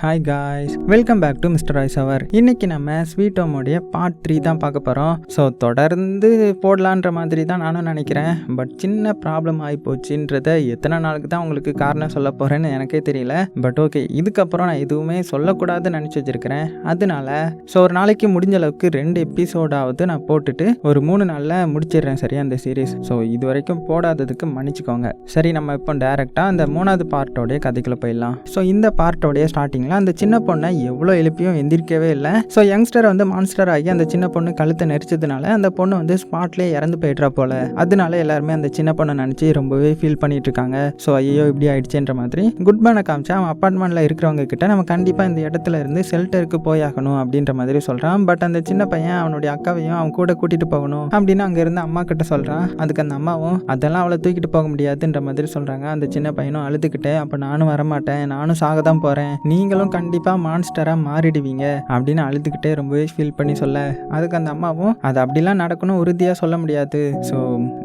Hi guys, welcome back to mister Royce அவர். இன்னைக்கு நம்ம ஸ்வீட் ஹோமோடைய பார்ட் 3 தான் பார்க்க போகிறோம். ஸோ தொடர்ந்து போடலான்ற மாதிரி தான் நானும் நினைக்கிறேன். பட் சின்ன ப்ராப்ளம் ஆகி போச்சுன்றத எத்தனை நாளுக்கு தான் உங்களுக்கு காரணம் சொல்ல போகிறேன்னு எனக்கே தெரியல. பட் ஓகே, இதுக்கப்புறம் நான் எதுவுமே சொல்லக்கூடாதுன்னு நினச்சி வச்சுருக்கிறேன். அதனால ஒரு நாளைக்கு முடிஞ்ச அளவுக்கு 2 எபிசோடாவது நான் போட்டுட்டு ஒரு 3 நாளில் முடிச்சிடுறேன் சரியா அந்த சீரீஸ். ஸோ இது வரைக்கும் போடாததுக்கு மன்னிச்சுக்கோங்க. சரி, நம்ம இப்போ டேரெக்டாக அந்த 3வது பார்ட்டோடைய கதைக்குள்ளே போயிடலாம். ஸோ இந்த பார்ட்டோடைய ஸ்டார்டிங்கில் அந்த சின்ன பொண்ணை எவ்வளோ எழுப்பியும் எந்திரிக்கவே இல்லை. ஸோ யங்ஸ்டர் வந்து மான்ஸ்டர் ஆகி அந்த சின்ன பொண்ணு கழுத்தை நெரிச்சதுனால அந்த பொண்ணு வந்து ஸ்பாட்லேயே இறந்து போயிடுறா போல. அதனால எல்லாருமே அந்த சின்ன பொண்ணை நினச்சி ரொம்பவே ஃபீல் பண்ணிட்டு இருக்காங்க. ஸோ ஐயோ இப்படி ஆயிடுச்சுன்ற மாதிரி குட்மேனை காமிச்சா அவன் அப்பார்ட்மெண்ட்டில் இருக்கிறவங்க கிட்ட நம்ம கண்டிப்பாக இந்த இடத்துல இருந்து ஷெல்டருக்கு போயாகணும் அப்படின்ற மாதிரி சொல்கிறான். பட் அந்த சின்ன பையன் அவனுடைய அக்காவையும் அவன் கூட கூட்டிட்டு போகணும் அப்படின்னு அங்கே இருந்து அம்மா கிட்ட சொல்கிறான். அதுக்கு அந்த அம்மாவும் அதெல்லாம் அவளை தூக்கிட்டு போக முடியாதுன்ற மாதிரி சொல்கிறாங்க. அந்த சின்ன பையனும் அழுதுகிட்டே அப்போ நானும் வரமாட்டேன், நானும் சாக தான் போகிறேன், நீங்களும் கண்டிப்பாக மான்ஸ்டராக மாறிடுவீங்க அப்படின்னு அழுதுகிட்டே ரொம்பவே ஃபீல் பண்ணி சொல்ல, அதுக்கு அந்த அம்மாவும் அது அப்படிலாம் நடக்கணும் உறுதியாக சொல்ல முடியாது, ஸோ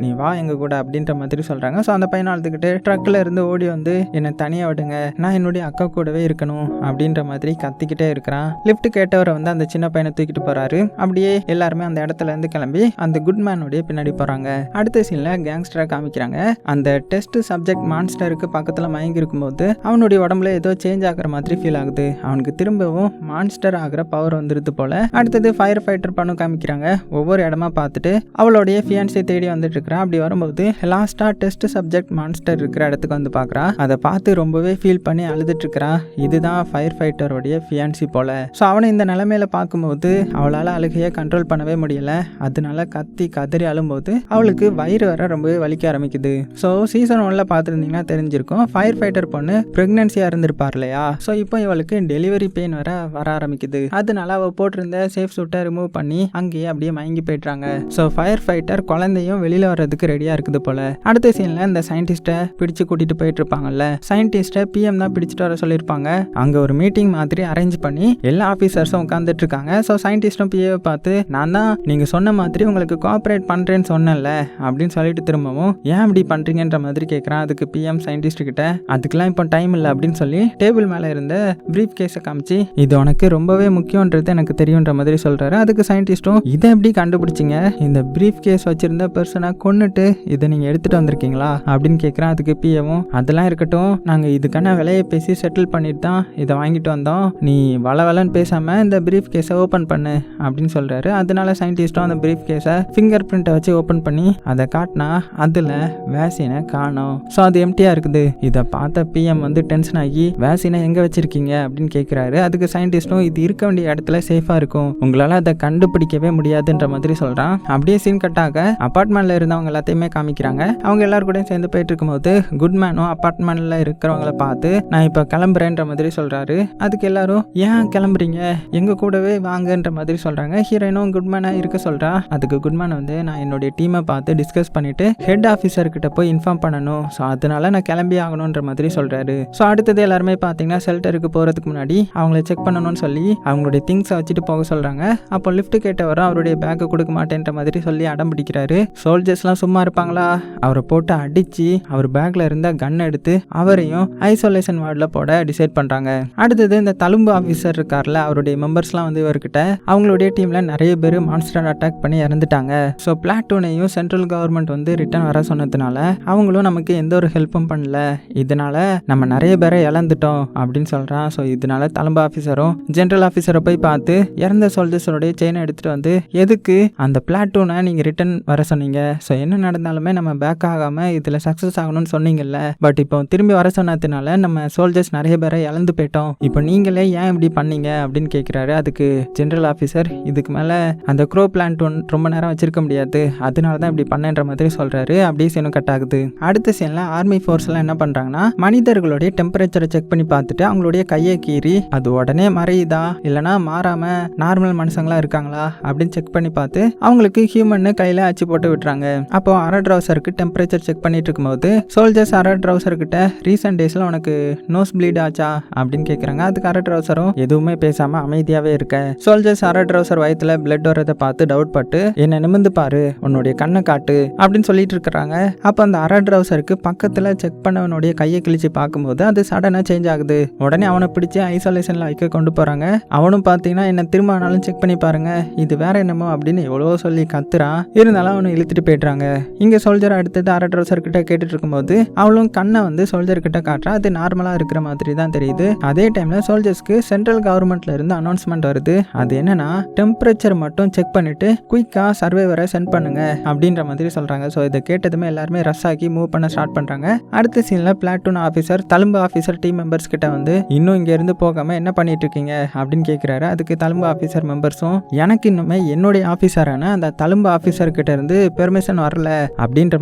நீ வா எங்க கூட அப்படின்ற மாதிரி சொல்கிறாங்க. ஸோ அந்த பையனை அழுதுகிட்டு ட்ரக்கில் இருந்து ஓடி வந்து என்னை தனியாக விடுங்க, நான் என்னுடைய அக்கா கூடவே இருக்கணும் அப்படின்ற மாதிரி கத்திக்கிட்டே இருக்கிறான். லிஃப்ட் கேட்டவரை வந்து அந்த சின்ன பையனை தூக்கிட்டு போகிறாரு. அப்படியே எல்லாருமே அந்த இடத்துல இருந்து கிளம்பி அந்த குட்மேனுடைய பின்னாடி போகிறாங்க. அடுத்த சீனில் கேங்ஸ்டரை காமிக்கிறாங்க. அந்த டெஸ்ட் சப்ஜெக்ட் மான்ஸ்டருக்கு பக்கத்தில் மயங்கி இருக்கும்போது அவனுடைய உடம்புல ஏதோ சேஞ்ச் ஆகிற மாதிரி ஃபீல் ஆகுது. அவனுக்கு திரும்பவும் மான்ஸ்டர் ஆகிற பவர் வந்துருது போல. அடுத்தது ஃபயர் ஃபைட்டர் பண்ணு காமிக்கிறாங்க. ஒவ்வொரு இடமா பார்த்துட்டு அவளுடைய ஃபியான்ஸை தேடி வந்துட்டு இருக்கிறான். அப்படி வரும்போது லாஸ்டா டெஸ்ட் சப்ஜெக்ட் மான்ஸ்டர் இருக்கிற இடத்துக்கு வந்து பார்க்குறா. அதை பார்த்து ரொம்பவே ஃபீல் பண்ணி அழுதுட்டு இருக்கிறான். இதுதான் ஃபயர் ஃபைட்டருடைய ஃபியான்சி போல. ஸோ அவனை இந்த நிலைமையில பார்க்கும்போது அவளால் அழுகையை கண்ட்ரோல் பண்ணவே முடியல. அதனால கத்தி கதறி அழும்போது அவளுக்கு வயிறு வர ரொம்பவே வலிக்க ஆரம்பிக்குது. ஸோ சீசன் 1ல பார்த்துருந்தீங்கன்னா தெரிஞ்சிருக்கும், ஃபயர் ஃபைட்டர் பொண்ணு பிரெக்னன்சியா இருந்திருப்பார் இல்லையா. ஸோ இப்போ இவளுக்கு டெலிவரி பெயின் வர ஆரம்பிக்குது. அதனால அவள் போட்டிருந்த சேஃப் சூட்டை ரிமூவ் பண்ணி அங்கேயே அப்படியே மயங்கி போயிட்டாங்க. ஸோ ஃபயர் ஃபைட்டர் குழந்தையும் வெளியில வர்றதுக்கு ரெடியா இருக்குது போல. அடுத்த சீன்ல இந்த சயின்டிஸ்ட்டை பிடிச்சு கூட்டிட்டு போயிட்டு இருப்பாங்கல்ல. சயின்டிஸ்ட்டை பிஎம் தான் பிடிச்சிட்டு வர சொல்லியிருப்பாங்க. அங்க ஒரு மீட்டிங் மாதிரி அரேஞ்ச் பண்ணி எல்லா ஆஃபீஸர்ஸும் உட்காந்துட்டு இருக்காங்க. ஸோ சயின்டிஸ்டும் பிஏவை பார்த்து நான் தான் நீங்க சொன்ன மாதிரி உங்களுக்கு கோஆப்ரேட் பண்றேன்னு சொன்னேன்ல அப்படின்னு சொல்லிட்டு திரும்பவும் ஏன் இப்படி பண்றீங்கன்ற மாதிரி கேட்கறான். அதுக்கு பிஎம் சயின்டிஸ்ட் கிட்ட அதுக்கெல்லாம் இப்போ டைம் இல்லை அப்படின்னு சொல்லி டேபிள் மேல இருந்த பிரீஃப் கேஸை காமிச்சு இது உனக்கு ரொம்பவே முக்கியன்றது எனக்கு தெரியுன்ற மாதிரி சொல்றாரு. அதுக்கு சயின்டிஸ்டும் இதை எப்படி கண்டுபிடிச்சிங்க, இந்த பிரீஃப் கேஸ் வச்சிருந்த பர்சனை கொன்னுட்டு இதை நீங்க எடுத்துட்டு வந்திருக்கீங்களா அப்படின்னு கேட்கறான். அதுக்கு பிஏவும் அதெல்லாம் இருக்கட்டும், நாங்க இதுக்கான விலையை பேசி செட்டில் பண்ணிட்டு தான் இதை வாங்கிட்டு வந்தோம், நீ வளவலன்னு பேசாம இந்த பிரீஃப் கேஸை ஓப்பன் பண்ணு அப்படின்னு சொல்றாரு. அதனால சயின்டிஸ்டும் அந்த பிரீஃப் கேஸை ஃபிங்கர் பிரிண்ட்டை வச்சு ஓப்பன் பண்ணி அதை காட்டினா அதுல வேக்சினை காணோம். ஸோ அது எம்டியா இருக்குது. இதை பார்த்த பிஎம் வந்து டென்ஷன் ஆகி வேக்சினை எங்க வச்சிருக்கீங்க அப்படின்னு கேட்கிறாரு. அதுக்கு சயின்டிஸ்டும் இது இருக்க வேண்டிய இடத்துல சேஃபா இருக்கும், உங்களால அதை கண்டுபிடிக்கவே முடியாதுன்ற மாதிரி சொல்றான். அப்படியே சீன் கட்டாக அபார்ட்மெண்ட்ல இருந்தவங்க எல்லாத்தையுமே காமிக்கிறாங்க. அவங்க எல்லாரும் கூட சேர்ந்து போயிட்டு இருக்கும்போது குட்மேனும் அபார்ட்மெண்ட்ல இருக்கிறவங்கள பார்த்து நான் இப்ப கிளம்புறேன்ற மாதிரி சொல்றாரு. அதுக்கு எல்லாரும் ஏன் கிளம்புறீங்க, எங்க கூடவே வாங்கன்ற மாதிரி சொல்றாங்க. ஹீரோயினும் குட்மேனை இருக்க சொல்றா. அதுக்கு குட்மேன் வந்து நான் என்னுடைய டீமை பார்த்து டிஸ்கஸ் பண்ணிட்டு ஹெட் ஆஃபீஸர் கிட்ட போய் இன்ஃபார்ம் பண்ணணும், ஸோ அதனால நான் கிளம்பி ஆகணும்ன்ற மாதிரி சொல்றாரு. ஸோ அடுத்தது எல்லாருமே பார்த்தீங்கன்னா ஷெல்டருக்கு போறதுக்கு முன்னாடி அவங்கள செக் பண்ணணும்னு சொல்லி அவங்களுடைய திங்ஸை வச்சுட்டு போக சொல்றாங்க. அப்போ லிஃப்ட் கேட்டவரும் அவருடைய பேக்கை கொடுக்க மாட்டேன்ற மாதிரி சொல்லி அடம் பிடிக்கிறாரு. சோல்ஜர்ஸ்லாம் சும்மா இருப்பாங்களா, அவரை போட்டு அடிச்சு அவர் பேக்ல இருந்த கன் எடுத்து அவரையும் ஐசோலேஷன் வார்டில் போட டிசைட் பண்றாங்க. அடுத்தது இந்த தழும்பு ஆஃபீஸர் இருக்கார்ல, அவருடைய மெம்பர்ஸ்லாம் வந்து இவர்கிட்ட அவங்களுடைய டீம்ல நிறைய பேர் மான்ஸ்டர் அட்டாக் பண்ணி இறந்துட்டாங்க, ஸோ பிளாட்டூனையும் சென்ட்ரல் கவர்மெண்ட் வந்து ரிட்டர்ன் வர சொன்னதுனால அவங்களும் நமக்கு எந்த ஒரு ஹெல்ப்பும் பண்ணல, இதனால நம்ம நிறைய பேரை இழந்துட்டோம் அப்படின்னு சொல்றான். ஸோ இதனால தழும்பு ஆஃபீஸரும் ஜென்ரல் ஆஃபீஸரை போய் பார்த்து இறந்த சோல்ஜர்ஸோடைய செயினை எடுத்துட்டு வந்து எதுக்கு அந்த பிளாட்டூனை நீங்க ரிட்டர்ன் வர சொன்னீங்க, ஸோ என்ன நடந்தாலுமே நம்ம பேக் ஆகாம இதுல சக்சஸ் ஆகணும்னு சொன்னீங்கல்ல, பட் இப்போ திரும்பி வர சொன்னதுனால நம்ம சோல்ஜர்ஸ் நிறைய பேரை இழந்து போயிட்டோம், இப்போ நீங்களே ஏன் இப்படி பண்ணீங்க அப்படின்னு கேட்கிறாரு. அதுக்கு ஜென்ரல் ஆஃபீஸர் இதுக்கு மேல அந்த க்ரோ பிளாட்டூன் ரொம்ப நேரம் வச்சிருக்க முடியாது, அதனால தான் இப்படி பண்ணன்ற மாதிரி சொல்றாரு. அப்படியே சீனும் கட் ஆகுது. அடுத்த சீன்ல ஆர்மி ஃபோர்ஸ் எல்லாம் என்ன பண்றாங்கன்னா மனிதர்களுடைய டெம்பரேச்சரை செக் பண்ணி பார்த்துட்டு அவங்களுடைய கையை கீறி அது உடனே மறையுதா இல்லைனா மாறாம நார்மல் மனுஷங்களா இருக்காங்களா அப்படின்னு செக் பண்ணி பார்த்து அவங்களுக்கு ஹியூமன் கையில அச்சு போட்டு விட்டுறாங்க. அப்போ அரை ட்ரௌசருக்கு டெம்பரேச்சர் செக் பண்ணிட்டு இருக்கும்போது சோல்ஜர்ஸ் அரை ட்ரௌசர் கிட்ட ரீசெண்ட் டேஸ்ல உனக்கு நோஸ் ப்ளீட் ஆச்சா அப்படின்னு கேட்கறாங்க. அதுக்கு அரை ட்ரௌசரும் எதுவுமே பேசாம அமைதியாவே இருக்க. சோல்ஜர்ஸ் அரை ட்ரௌசர் வயிற்றுல பிளட் வரதை பார்த்து டவுட் பட்டு என்ன நிமிந்து பாரு, உன்னுடைய கண்ணை காட்டு அப்படின்னு சொல்லிட்டு இருக்கிறாங்க. அப்போ அந்த அரை ட்ரௌசருக்கு பக்கத்துல செக் பண்ணவனுடைய கையை கிழிச்சு பார்க்கும்போது அது சடனா சேஞ்ச் ஆகுது. உடனே அவனை பிடிச்சி ஐசோலேஷனில் வைக்க கொண்டு போகிறாங்க. அவனும் பார்த்தீங்கன்னா என்ன திரும்ப ஆனாலும் செக் பண்ணி பாருங்க, இது வேற என்னமோ அப்படின்னு எவ்வளோ சொல்லி கத்துறான். இருந்தாலும் அவனை இழுத்துட்டு போயிடுறாங்க. இங்கே சோல்ஜர் அடுத்தது அரட் ரோசர் கிட்ட கேட்டுட்டு இருக்கும்போது அவளும் கண்ணை வந்து சோல்ஜர் கிட்ட காட்டுறா. அது நார்மலாக இருக்கிற மாதிரி தான் தெரியுது. அதே டைமில் சோல்ஜர்ஸ்க்கு சென்ட்ரல் கவர்மெண்ட்ல இருந்து அனௌன்ஸ்மெண்ட் வருது. அது என்னன்னா டெம்பரேச்சர் மட்டும் செக் பண்ணிட்டு குயிக்கா சர்வைவரை சென்ட் பண்ணுங்க அப்படின்ற மாதிரி சொல்றாங்க. ஸோ இதை கேட்டதுமே எல்லாருமே ரஷ் ஆகி மூவ் பண்ண ஸ்டார்ட் பண்றாங்க. அடுத்த சீன்ல பிளாட்டூன் ஆஃபீஸர் தழும்பு ஆஃபீஸர் டீம் மெம்பர்ஸ் கிட்ட வந்து இன்னும் இங்க இருந்து போகாம என்ன பண்ணிட்டு இருக்கீங்க அப்படின்னு கேட்கிறாரு. அதுக்கு தழும்பு ஆஃபீஸர் மெம்பர்ஸும் எனக்கு இன்னுமே என்னுடைய ஆஃபீஸரான அந்த தழும்பு ஆஃபீஸர் கிட்ட இருந்து பெர்மிஷன் வரல அப்படின்ற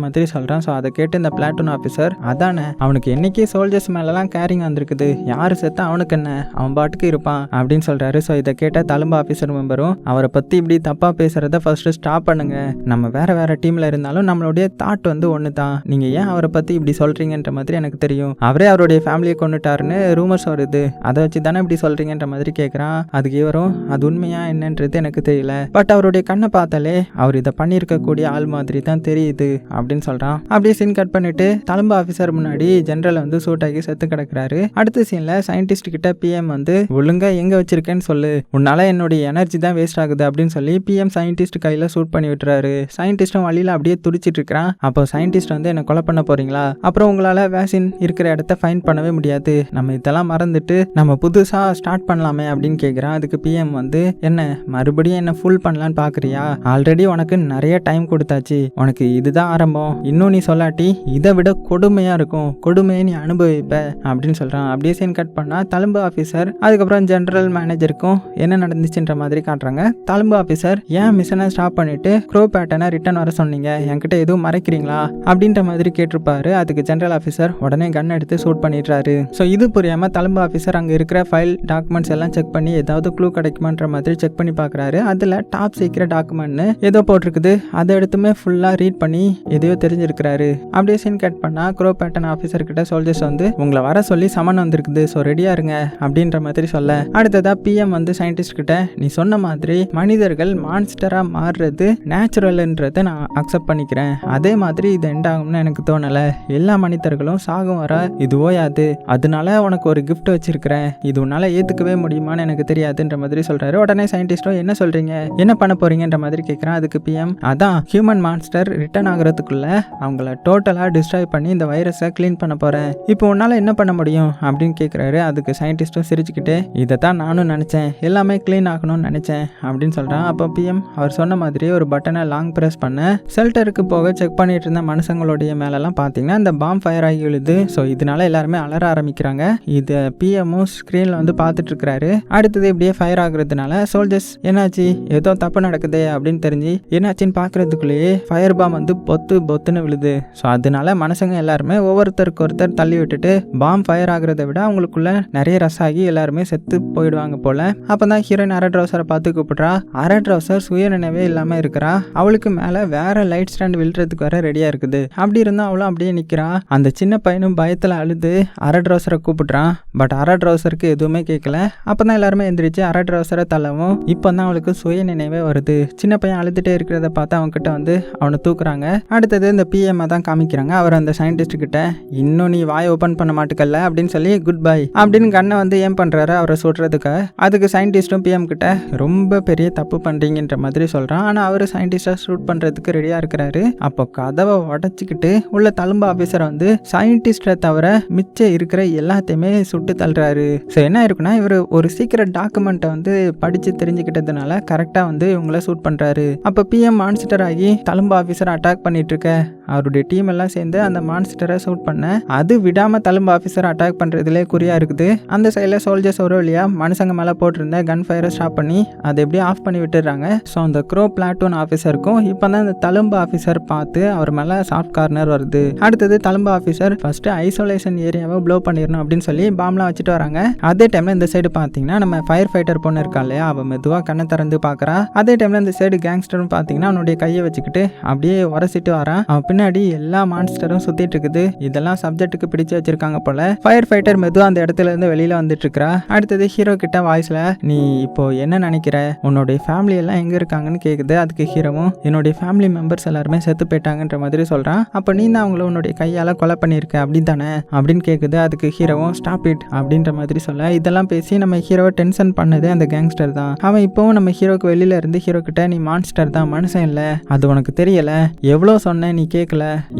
மாதிரி சொல்றான். ஸோ அதை கேட்டு இந்த பிளாட்டூன் ஆஃபீஸர் அதானே அவனுக்கு என்னைக்கு சோல்ஜர்ஸ் மேலலாம் கேரிங் வந்திருக்குது, யாரு செத்தா அவனுக்கு என்ன, அவன் பாட்டுக்கு இருப்பான் அப்படின்னு சொல்றாரு. ஸோ இதை கேட்ட தழும்பு ஆஃபீஸர் மெம்பரும் அவரை பத்தி இப்படி தப்பா பேசுறத ஃபர்ஸ்ட் ஸ்டாப் பண்ணுங்க, நம்ம வேற வேற டீம்ல இருந்தாலும் நம்மளுடைய தாட் வந்து ஒன்று தான், நீங்க ஏன் அவரை பத்தி இப்படி சொல்றீங்கன்ற மாதிரி எனக்கு தெரியும், அவரே அவருடைய ஃபேமிலியை கொண்டுட்டாருன்னு ரூமர்ஸ் வருது, அதை வச்சு தானே இப்படி சொல்றீங்கன்ற மாதிரி கேட்குறான். அதுக்கு இவரும் அது உண்மையா என்னன்றது எனக்கு தெரியல, பட் அவருடைய கண்ணை பார்த்தாலே அவர் இதை பண்ணியிருக்க கூடிய ஆள் மாதிரி தான் தெரியுது அப்படின்னு சொல்றான். அப்படியே சீன் கட் பண்ணிட்டு தழும்பு ஆஃபீஸர் முன்னாடி ஜெனரல் வந்து சூட் ஆகி செத்து கிடக்குறாரு. அடுத்த சீன்ல சயின்டிஸ்ட் கிட்ட பிஎம் வந்து ஒழுங்கா எங்க வச்சிருக்கேன்னு சொல்லு, உன்னால என்னுடைய எனர்ஜி தான் வேஸ்ட் ஆகுது அப்படின்னு சொல்லி பிஎம் சயின்டிஸ்ட் கையில சூட் பண்ணி விட்டுறாரு. சயின்டிஸ்டும் வழியில அப்படியே துடிச்சிட்டு இருக்கிறான். அப்போ சயின்டிஸ்ட் வந்து என்ன கொலை பண்ண போறீங்களா, அப்புறம் உங்களால வேக்சின் இருக்கிற இடத்த ஃபைண்ட் பண்ணவே முடியாது, நம்ம இதெல்லாம் மறந்துட்டு நம்ம புதுசா ஸ்டார்ட் பண்ணலாமே அப்படின்னு கேட்குறான். அதுக்கு பிஎம் வந்து என்ன மறுபடியும் என்ன ஃபுல் பண்ணலான்னு பாக்குறியா, ஆல்ரெடி உனக்கு நிறைய டைம் கொடுத்தாச்சு, உனக்கு இதுதான் ஆரம்பம், இன்னும் நீ சொல்லாட்டி இதை விட கொடுமையா இருக்கும், கொடுமையை நீ அனுபவிப்ப அப்படின்னு சொல்றான். அப்படியே சீன் கட் பண்ணா தழும்பு ஆஃபீஸர் அதுக்கப்புறம் ஜெனரல் மேனேஜருக்கும் என்ன நடந்துச்சுன்ற மாதிரி காட்டுறாங்க. தழும்பு ஆஃபீஸர் ஏன் மிஷனை ஸ்டாப் பண்ணிட்டு க்ரோ பேட்டனை ரிட்டர்ன் வர சொன்னீங்க, என்கிட்ட எதுவும் மறைக்கிறீங்களா அப்படின்ற மாதிரி கேட்டிருப்பாரு. அதுக்கு ஜெனரல் ஆஃபீஸர் உடனே கன் எடுத்து ஷூட் பண்ணிடுறாரு. ஸோ இது புரியாம தழும்பு ஆஃபீஸர் அங்கே இருக்கிற ஃபைல் டாக்குமெண்ட்ஸ் எல்லாம் செக் பண்ணி ஏதாவது க்ளூ கிடைக்குமான்ற மாதிரி செக் பண்ணி பார்க்குறாரு. அதில் டாப் சீக்ரெட் டாக்குமெண்ட்னு ஏதோ போட்டிருக்குது, அதை எடுத்துமே ஃபுல்லாக ரீட் பண்ணி எதையோ தெரிஞ்சிருக்கிறாரு. அப்படியே சீன் கட் பண்ணா க்ரோ பேட்டன் ஆஃபீஸர் கிட்ட சோல்ஜர்ஸ் வந்து உங்களை வர சொல்லி சமன் வந்திருக்குது, ஸோ ரெடியா இருங்க அப்படின்ற மாதிரி சொல்ல, அடுத்ததா பிஎம் வந்து சயின்டிஸ்ட் கிட்ட நீ சொன்ன மாதிரி மனிதர்கள் மான்ஸ்டரா மாறுறது நேச்சுரல்ன்றதை நான் அக்செப்ட் பண்ணிக்கிறேன், அதே மாதிரி இது எண்ட் ஆகும்னு எனக்கு தோணலை, எல்லா மனிதர்களும் சாகும் வர இது ஓயாது, அதனால உனக்கு ஒரு கிஃப்ட் வச்சிருக்கிறேன், இது உன்னால ஏத்துக்கவே முடியுமான்னு எனக்கு தெரியாதுன்ற மாதிரி சொல்றாரு. உடனே சயின்டிஸ்டும் என்ன சொல்றீங்க, என்ன பண்ண போறீங்கன்ற மாதிரி கேட்குறான். அதுக்கு பிஎம் அதான் ஹியூமன் மான்ஸ்டர் ரிட்டர்ன் ஆகுறதுக்குள்ள அவங்கள டோட்டலா டிஸ்ட்ராய் பண்ணி இந்த வைரஸை கிளீன் பண்ண போறேன், இப்போ உன்னால என்ன பண்ண முடியும் அப்படின்னு கேட்குறாரு. அதுக்கு சயின்டிஸ்டும் சிரிச்சுக்கிட்டு இதை தான் நானும் நினைச்சேன், எல்லாமே கிளீன் ஆகணும்னு நினைச்சேன் அப்படின்னு சொல்றான். அப்போ பிஎம் அவர் சொன்ன மாதிரி ஒரு பட்டனை லாங் பிரஸ் பண்ண ஷெல்டருக்கு போக செக் பண்ணிட்டு இருந்த மனுஷங்களுடைய மேலெல்லாம் பார்த்தீங்கன்னா இந்த பாம் ஃபயர் ஆகி விழுது. ஸோ இதனால எல்லாருமே அலற ஆரம்பிக்கிறாங்க. இதை பிஎம்மும் ஸ்க்ரீனில் வந்து பார்த்துட்டு இருக்கிறாரு. அடுத்தது இப்படியே ஃபயர் ஆகுறதுனால சோல்ஜர்ஸ் என்னாச்சு ஏதோ தப்பு நடக்குது அப்படின்னு தெரிஞ்சு என்னாச்சுன்னு பார்க்கறதுக்குள்ளேயே ஃபயர் பாம் வந்து பொத்துன்னு விழுது. ஸோ அதனால மனுஷங்க எல்லாருமே ஒவ்வொருத்தருக்கு ஒருத்தர் தள்ளி விட்டுட்டு பாம் ஃபயர் ஆகுறதை விட அவங்களுக்குள்ள நிறைய ரஷ் ஆகி எல்லாருமே செத்து போயிடுவாங்க போல. அப்பதான் ஹீரோயின் அரட் ரோசரை பார்த்து கூப்பிடுறா. அரட் ரோசர் சுயநினைவே இல்லாம இருக்கிறா. அவளுக்கு மேல வேற லைட் ஸ்டாண்ட் விழுறதுக்கு வர ரெடியா இருக்குது. அப்படி இருந்தா அவளும் அப்படியே நிக்கிறா. அந்த சின்ன பையனும் பயத்துல அழுது அரட் ரோசரை கூப்பிடுறான். பட் அரட் ரோசருக்கு எதுவுமே கேட்கல. அப்பதான் எல்லாருமே எந்திரிச்சு அரட் ரோசரை தள்ளவும் இப்பதான் அவளுக்கு சுய நினைவே வருது. சின்ன பையன் அழுதுட்டே இருக்கிறத பார்த்து அவங்க கிட்ட வந்து அவனை தூக்குறாங்க. அடுத்தது இந்த பிஎம் தான் காமிக்கிறாங்க. அவர் அந்த சயின்டிஸ்ட் கிட்ட இன்னும் நீ வாய் ஓபன் பண்ண மாட்டுக்கல்ல அப்படின்னு சொல்லி குட் பை அப்படின்னு கண்ணை வந்து ஏன் பண்றாரு அவரை சுடுறதுக்கு. அதுக்கு சயின்டிஸ்டும் பிஎம் கிட்ட ரொம்ப பெரிய தப்பு பண்றீங்கன்ற மாதிரி சொல்றான். ஆனா அவரு சயின்டிஸ்டா ஷூட் பண்றதுக்கு ரெடியா இருக்கிறாரு. அப்போ கதவை உடைச்சிக்கிட்டு உள்ள தழும்பு ஆபீசர் வந்து சயின்டிஸ்டை தவிர மிச்சம் இருக்கிற எல்லாத்தையுமே சுட்டு தள்ளுறாரு. ஸோ என்ன இருக்குன்னா இவர் ஒரு சீக்ரெட் டாக்குமெண்ட்டை வந்து படிச்சு தெரிஞ்சுக்கிட்டதுனால கரெக்டா வந்து இவங்கள ஷூட் பண்றாரு. அப்போ பிஎம் மான்ஸ்டர் ஆகி தழும்பு ஆபீசர் அட்டாக் பண்ணிட்டு இருக்க அவருடைய டீம் எல்லாம் சேர்ந்து அந்த மான்ஸ்டரை ஷூட் பண்ண அது விடாம தழும்பு ஆபீசர் அட்டாக் பண்றதுலே குறியா இருக்குது. அந்த சைடில் சோல்ஜர்ஸ் ஒரு வழியா மனுஷங்க மேல போட்டிருந்த கன் ஃபயரை ஸ்டாப் பண்ணி அதை எப்படி ஆஃப் பண்ணி விட்டுறாங்க. ஸோ அந்த க்ரோ பிளாட்டூன் ஆஃபீஸருக்கும் இப்போ தான் இந்த தழும்பு ஆஃபீஸர் பார்த்து அவர் மேலே சாஃப்ட் கார்னர் வருது. அடுத்தது தழும்பு ஆஃபீஸர் ஃபர்ஸ்ட் ஐசோலேஷன் ஏரியாவை ப்ளோ பண்ணிடணும் அப்படின்னு சொல்லி பாம்லாம் வச்சுட்டு வராங்க. அதே டைம்ல இந்த சைடு பார்த்தீங்கன்னா நம்ம ஃபயர் ஃபைட்டர் பொண்ணு இருக்கா இல்லையா, அவன் மெதுவாக கண்ணை திறந்து பார்க்குறா. அதே டைம்ல இந்த சைடு கேங்ஸ்டர்னு பார்த்தீங்கன்னா அவனுடைய கையை வச்சுக்கிட்டு அப்படியே உரசிட்டு வரான். அவன் பின்னாடி எல்லா மான்ஸ்டரும் சுத்திட்டு இருக்குது. இதெல்லாம் சப்ஜெக்ட்டுக்கு பிடிச்சு வச்சிருக்காங்க போல. ஃபயர் ஃபைட்டர் மெதுவா அந்த இடத்துல இருந்து வெளியில வந்துட்டு இருக்கா. அடுத்தது ஹீரோ கிட்ட வாய்ஸ்ல நீ இப்போ என்ன நினைக்கிற, உன்னுடைய ஃபேமிலி எல்லாம் எங்க இருக்காங்கன்னு கேக்குது. அதுக்கு ஹீரோவும் என்னுடைய ஃபேமிலி மெம்பர்ஸ் எல்லாருமே செத்து போயிட்டாங்கன்ற மாதிரி சொல்றான். அப்ப நீ தான் அவங்கள உன்னுடைய கையால கொலை பண்ணிருக்க அப்படி தானே அப்படின்னு கேக்குது. அதுக்கு ஹீரோவும் ஸ்டாப் இட் அப்படின்ற மாதிரி சொல்ல, இதெல்லாம் பேசி நம்ம ஹீரோவை டென்ஷன் பண்ணது அந்த கேங்ஸ்டர் தான். அவன் இப்பவும் நம்ம ஹீரோக்கு வெளியில இருந்து ஹீரோ கிட்ட நீ மான்ஸ்டர் தான், மனுஷன் இல்ல, அது உனக்கு தெரியல, எவ்வளவு சொன்ன நீ கேட்கல,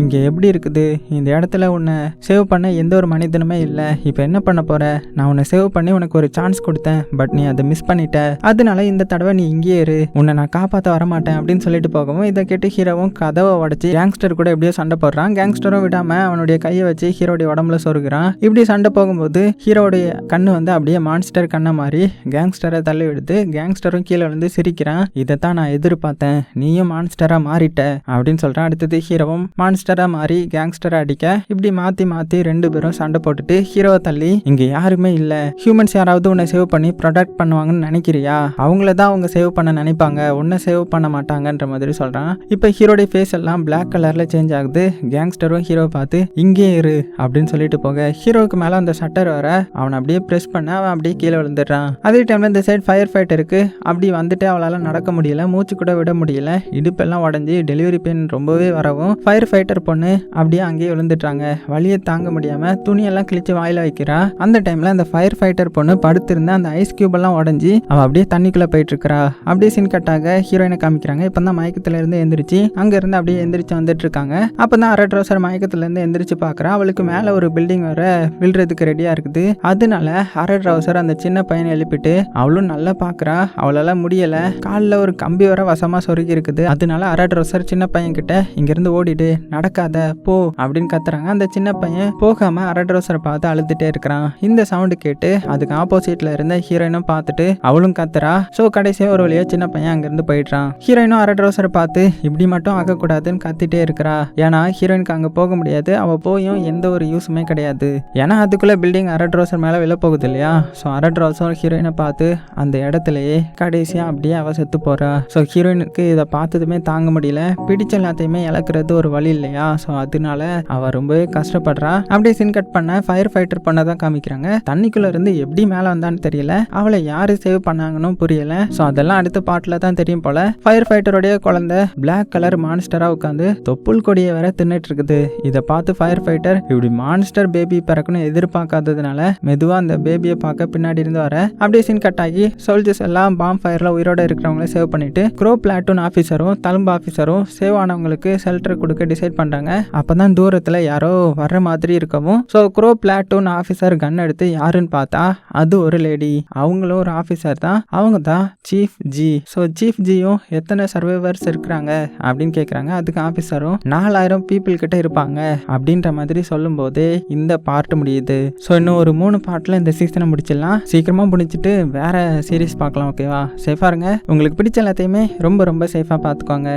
இங்க எப்படி இருக்குது, இந்த இடத்துல உன்னை சேவ் பண்ண எந்த ஒரு மனிதனுமே இல்ல, இப்ப என்ன பண்ண போற, நான் உன்னை சேவ் பண்ணி உனக்கு ஒரு சான்ஸ் கொடுத்தேன், பட் நீ அதை மிஸ் பண்ணிட்ட, அதனால இந்த தடவை நீ இங்கே இரு, உன்னை நான் காப்பாற்ற வரமாட்டேன் அப்படின்னு சொல்லிட்டு போகவும் இதை கேட்டு ஹீரோவும் கதவை உடச்சி கேங்ஸ்டர் கூட எப்படியோ சண்டை போடுறான். கேங்ஸ்டரும் விடாம அவனுடைய கையை வச்சு ஹீரோடைய உடம்புல சொருகிறான். இப்படி சண்டை போகும்போது ஹீரோடைய கண்ணு வந்து அப்படியே மான்ஸ்டர் கண்ணை மாறி கேங்ஸ்டரை தள்ளி விடுத்து கேங்ஸ்டரும் கீழே விழுந்து சிரிக்கிறான். இதைத்தான் நான் எதிர்பார்த்தேன், நீயும் மான்ஸ்டரா மாறிட்ட அப்படின்னு சொல்றான். அடுத்தது ஹீரோவும் மான்ஸ்டரா மாறி கேங்ஸ்டரை அடிக்க இப்படி மாத்தி மாத்தி ரெண்டு பேரும் சண்டை போட்டுட்டு ஹீரோவை தள்ளி இங்க யாருமே இல்ல, ஹியூமன்ஸ் யாராவது உன்னை சேவ் பண்ணி ப்ரொடெக்ட் பண்ணுவாங்கன்னு நினைக்கிறியா, அவங்கள தான் அவங்க சேவ் பண்ண நினைப்பாங்க, உன்னை சேவ் பண்ண மாட்டாங்கன்ற மாதிரி சொல்றான். இப்ப ஹீரோடைய ஃபேஸ் எல்லாம் பிளாக் கலர்ல சேஞ்ச் ஆகுது. கேங்ஸ்டரும் ஹீரோவை பார்த்து இங்கே இரு அப்படின்னு சொல்லிட்டு போக ஹீரோவுக்கு மேல அந்த ஷட்டர் வர அவனை அப்படியே பிரஸ் பண்ண அவன் அப்படியே கீழே விழுந்துடுறான். அதே டைம்ல இந்த சைடு ஃபயர் ஃபைட்டருக்கு அப்படி வந்துட்டு அவளால நடக்க முடியல, மூச்சு கூட விட முடியல, இடுப்பெல்லாம் உடஞ்சி டெலிவரி பெயின் ரொம்பவே வரவும் ஃபயர் ஃபைட்டர் பொண்ணு அப்படியே அங்கேயே விழுந்துட்டாங்க. வலியை தாங்க முடியாம துணியெல்லாம் கிழிச்சு வாயில வைக்கிறா. அந்த டைம்ல அந்த ஃபயர் ஃபைட்டர் பொண்ணு படுத்திருந்த அந்த ஐஸ் கியூப் எல்லாம் உடஞ்சி அவ அப்படியே தண்ணிக்குள்ள போயிட்டு இருக்கா. அப்படியே சீன் கட்டாக ஹீரோயினை காமிக்கிறாங்க. இப்பதான் மயக்கத்துல இருந்து எந்திரிச்சு அங்க இருந்து அப்படியே எந்திரிச்சு வந்துட்டு இருக்காங்க. அப்பதான் அரை ட்ரௌசர் மயக்கத்துல இருந்து எந்திரிச்சு பாக்குறா. அவளுக்கு மேல ஒரு பில்டிங் வர விழுறதுக்கு ரெடியா இருக்குது. அதனால அரை ட்ரௌசர் அந்த சின்ன பையனை எழுப்பிட்டு அவளும் நல்லா பாக்குறா. அவளால முடியல, காலில் ஒரு கம்பி வர வசமா சொருகி இருக்குது. அதனால அரை ட்ரௌசர் சின்ன பையன் கிட்ட இங்க இருந்து ஓடிடு, நடக்காத போ அப்படின்னு கத்துறாங்க. அந்த சின்ன பையன் போகாம அரை ட்ரௌசரை பார்த்து அழுதுட்டே இருக்கிறான். இந்த சவுண்டு கேட்டு அதுக்கு ஆப்போசிட்ல இருந்த ஹீரோயினும் பார்த்துட்டு அவளும் கத்துறா. சோ கடைசியா ஒரு வழியா சின்ன பையன் அங்கிருந்து போயிடுறான். ஹீரோயினும் அரை ட்ரௌசரை பார்த்து இப்படி மட்டும் ஆகக்கூடாதுன்னு கத்திட்டே இருக்கிறா. ஏன்னா ஹீரோயினுக்கு அங்க போக முடியாது, அவ போயும் எந்த ஒரு யூஸுமே கிடையாது. ஏன்னா அதுக்குள்ள பில்டிங் அரை ட்ரௌசர் மேல விழ போகுது இல்லையா. ஸோ அரை ட்ரௌசர் ஹீரோயினை பார்த்து அந்த இடத்துலயே கடைசியா அப்படியே அவ செத்து போறா. ஸோ ஹீரோயினுக்கு இதை பார்த்ததுமே தாங்க முடியல, பிடிச்ச எல்லாத்தையுமே இழக்கிறது ஒரு வழி இல்லையா. ஸோ அதனால அவ ரொம்பவே கஷ்டப்படுறா. அப்படியே சீன் கட் பண்ண ஃபயர் ஃபைட்டர் பண்ண தான் காமிக்கிறாங்க. தண்ணிக்குள்ள இருந்து எப்படி மேல வந்தான்னு தெரியல, அவளை யாரு சேவ் பண்ணாங்கன்னு புரியல. ஸோ அதெல்லாம் அடுத்த பாட்டுல தான் தெரியும் போல. ஃபயர் ஃபைட்டருடைய குழந்தை பிளாக் கலர் மான்ஸ்டரா உட்காந்து தொப்புள் கொடியை வேற தின்னுட்டு இருக்குது. இதை பார்த்து ஃபயர் ஃபைட்டர் இப்படி மான்ஸ்டர் பேபி பிறக்குன்னு எதிர்பார்க்காததுனால மெதுவா அந்த பேபியை பார்க்க பின்னாடி இருந்து வர அப்படியே சீன் கட் ஆகி சோல்ஜர்ஸ் எல்லாம் பாம் ஃபயர்ல உயிரோட இருக்கிறவங்கள சேவ் பண்ணிட்டு க்ரோ பிளாட்டூன் ஆஃபீஸரும் தழும்பு ஆஃபீஸரும் சேவ் ஆனவங்களுக்கு ஷெல்டர் கொடுக்க டிசைட் பண்றாங்க. அப்பதான் தூரத்துல யாரோ வர்ற மாதிரி இருக்கவும் ஸோ க்ரோ பிளாட்டூன் ஆஃபீஸர் கன் எடுத்து யாருன்னு பார்த்தா அது ஒரு லேடி. அவங்களும் ஒரு ஆஃபீஸர் தான், அவங்க தான் சீஃப் ஜி. ஸோ சீஃப் ஜியும் எத்தனை சர்வைவர்ஸ் இருக்கிறாங்க அப்படின்னு கேட்குறாங்க. அதுக்கு ஆஃபீஸரும் 4000 பீப்புள் கிட்ட இருப்பாங்க அப்படின்ற மாதிரி சொல்லும் போதே இந்த பார்ட் முடியுது. ஸோ இன்னும் ஒரு 3 பார்ட்ல இந்த சீசனை முடிச்சிடலாம். சீக்கிரமா முடிச்சுட்டு வேற சீரீஸ் பார்க்கலாம். ஓகேவா, சேஃபா இருங்க. உங்களுக்கு பிடிச்ச எல்லாத்தையுமே ரொம்ப ரொம்ப சேஃபா பார்த்துக்கோங்க.